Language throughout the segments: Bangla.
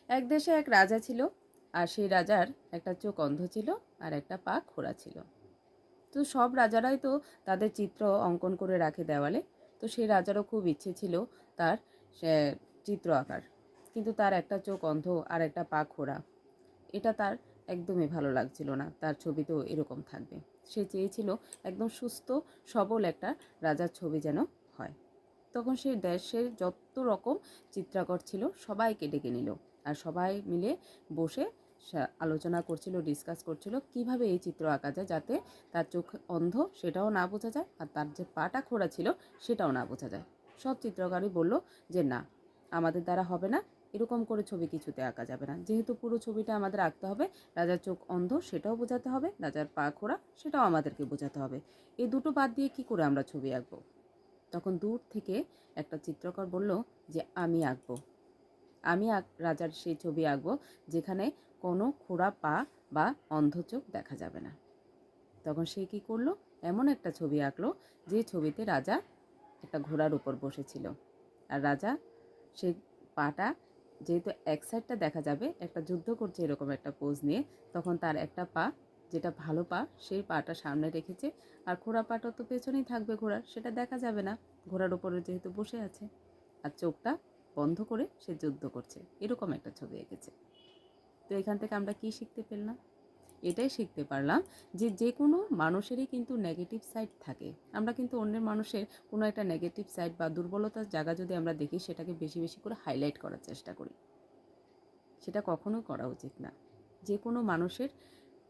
এক দেশে এক রাজা ছিল, আর সেই রাজার একটা চোখ অন্ধ ছিল আর একটা পা খোড়া ছিল। তো সব রাজারাই তো তাদের চিত্র অঙ্কন করে রাখে দেওয়ালে। তো সেই রাজারও খুব ইচ্ছে ছিল তার সে চিত্র আঁকার, কিন্তু তার একটা চোখ অন্ধ আর একটা পা খোড়া। এটা তার একদমই ভালো লাগছিল না, তার ছবিতেও এরকম থাকবে। সে চেয়েছিল একদম সুস্থ সবল একটা রাজার ছবি যেন হয়। তখন সেই দেশের যত রকম চিত্রকর ছিল সবাইকে ডেকে নিল, আর সবাই মিলে বসে আলোচনা করছিল, ডিসকাস করছিল কিভাবে এই চিত্র আঁকা যায় যাতে তার চোখ অন্ধ সেটাও না বোঝা যায়, আর তার যে পাটা খোড়া ছিল সেটাও না বোঝা যায়। সব চিত্রকারই বলল যে না, আমাদের দ্বারা হবে না, এরকম করে ছবি কিছুতে আঁকা যাবে না। যেহেতু পুরো ছবিটা আমাদের আঁকতে হবে, রাজার চোখ অন্ধ সেটাও বোঝাতে হবে, রাজার পা খোড়া সেটাও আমাদেরকে বোঝাতে হবে। এই দুটো বাদ দিয়ে কি করে আমরা ছবি আঁকবো? তখন দূর থেকে একটা চিত্রকর বলল যে আমি আঁকবো, আমি রাজার সেই ছবি আঁকবো যেখানে কোনো খোড়া পা বা অন্ধ চোখ দেখা যাবে না। তখন সে কি করলো, এমন একটা ছবি আঁকলো যে ছবিতে রাজা একটা ঘোড়ার উপর বসেছিল, আর রাজা সেই পাটা যেহেতু এক সাইডটা দেখা যাবে, একটা যুদ্ধ করছে এরকম একটা পোজ নিয়ে, তখন তার একটা পা যেটা ভালো পা সেই পাটা সামনে রেখেছে, আর ঘোড়া পাটা তো পেছনেই থাকবে ঘোড়ার, সেটা দেখা যাবে না, ঘোড়ার উপরে যেহেতু বসে আছে, আর চোখটা বন্ধ করে সে যুদ্ধ করছে, এরকম একটা ছবি এঁকেছে। তো এখান থেকে আমরা কি শিখতে পেলাম? এটাই শিখতে পারলাম যে যে কোনো মানুষেরই কিন্তু নেগেটিভ সাইড থাকে। আমরা কিন্তু অন্যের মানুষের কোনো একটা নেগেটিভ সাইড বা দুর্বলতার জায়গা যদি আমরা দেখি, সেটাকে বেশি বেশি করে হাইলাইট করার চেষ্টা করি। সেটা কখনোই করা উচিত না। যে কোনো মানুষের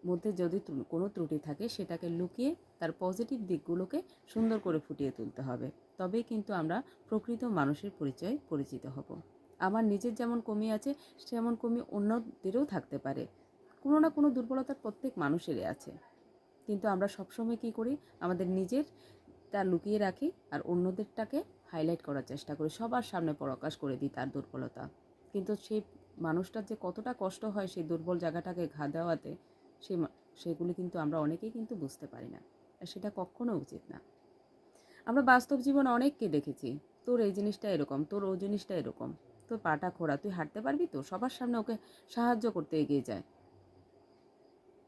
মধ্যে যদি কোনো ত্রুটি থাকে, সেটাকে লুকিয়ে তার পজিটিভ দিকগুলোকে সুন্দর করে ফুটিয়ে তুলতে হবে। তবেই কিন্তু আমরা প্রকৃত মানুষের পরিচয়ে পরিচিত হব। আমার নিজের যেমন কমি আছে, সেমন কমি অন্যদেরও থাকতে পারে। কোনো না কোনো দুর্বলতা প্রত্যেক মানুষেরই আছে, কিন্তু আমরা সবসময় কী করি, আমাদের নিজের তা লুকিয়ে রাখি আর অন্যদেরটাকে হাইলাইট করার চেষ্টা করি, সবার সামনে প্রকাশ করে দিই তার দুর্বলতা। কিন্তু সেই মানুষটার যে কতটা কষ্ট হয় সেই দুর্বল জায়গাটাকে ঘা দেওয়াতে, সেই সেগুলি কিন্তু আমরা অনেকেই কিন্তু বুঝতে পারি না, আর সেটা কখনো উচিত না। আমরা বাস্তব জীবনে অনেককে দেখেছি, তোর এই জিনিসটা এরকম, তোর ওই জিনিসটা এরকম, তোর পাটা খোড়া, তুই হাঁটতে পারবি তো, সবার সামনে ওকে সাহায্য করতে এগিয়ে যায়।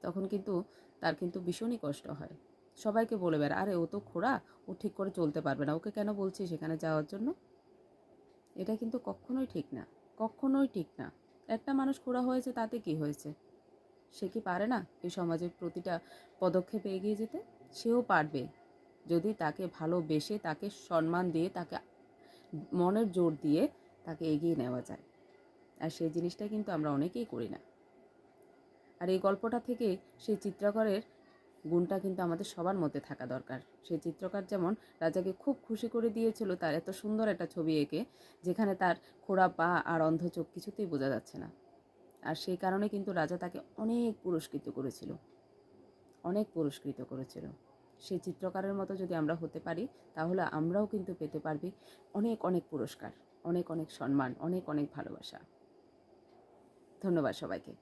তখন কিন্তু তার কিন্তু ভীষণই কষ্ট হয়। সবাইকে বলে বেড়া, আরে ও তো খোড়া, ও ঠিক করে চলতে পারবে না, ওকে কেন বলছিস সেখানে যাওয়ার জন্য? এটা কিন্তু কখনোই ঠিক না, কখনোই ঠিক না। একটা মানুষ খোড়া হয়েছে তাতে কি হয়েছে? সে কি পারে না এই সমাজের প্রতিটা পদক্ষেপে এগিয়ে যেতে? সেও পারবে, যদি তাকে ভালোবেসে, তাকে সম্মান দিয়ে, তাকে মনের জোর দিয়ে তাকে এগিয়ে নেওয়া যায়। আর সেই জিনিসটা কিন্তু আমরা অনেকেই করি না। আর এই গল্পটা থেকে সেই চিত্রকরের গুণটা কিন্তু আমাদের সবার মধ্যে থাকা দরকার। সেই চিত্রকর যেমন রাজাকে খুব খুশি করে দিয়েছিল তার এত সুন্দর একটা ছবি এঁকে, যেখানে তার খোড়া পা আর অন্ধ চোখ কিছুতেই বোঝা যাচ্ছে না। আর সেই কারণে কিন্তু রাজা তাকে অনেক পুরস্কৃত করেছিল, অনেক পুরস্কৃত করেছিল। সেই চিত্রকারের মতো যদি আমরা হতে পারি, তাহলে আমরাও কিন্তু পেতে পারবি অনেক অনেক পুরস্কার, অনেক অনেক সম্মান, অনেক অনেক ভালোবাসা। ধন্যবাদ সবাইকে।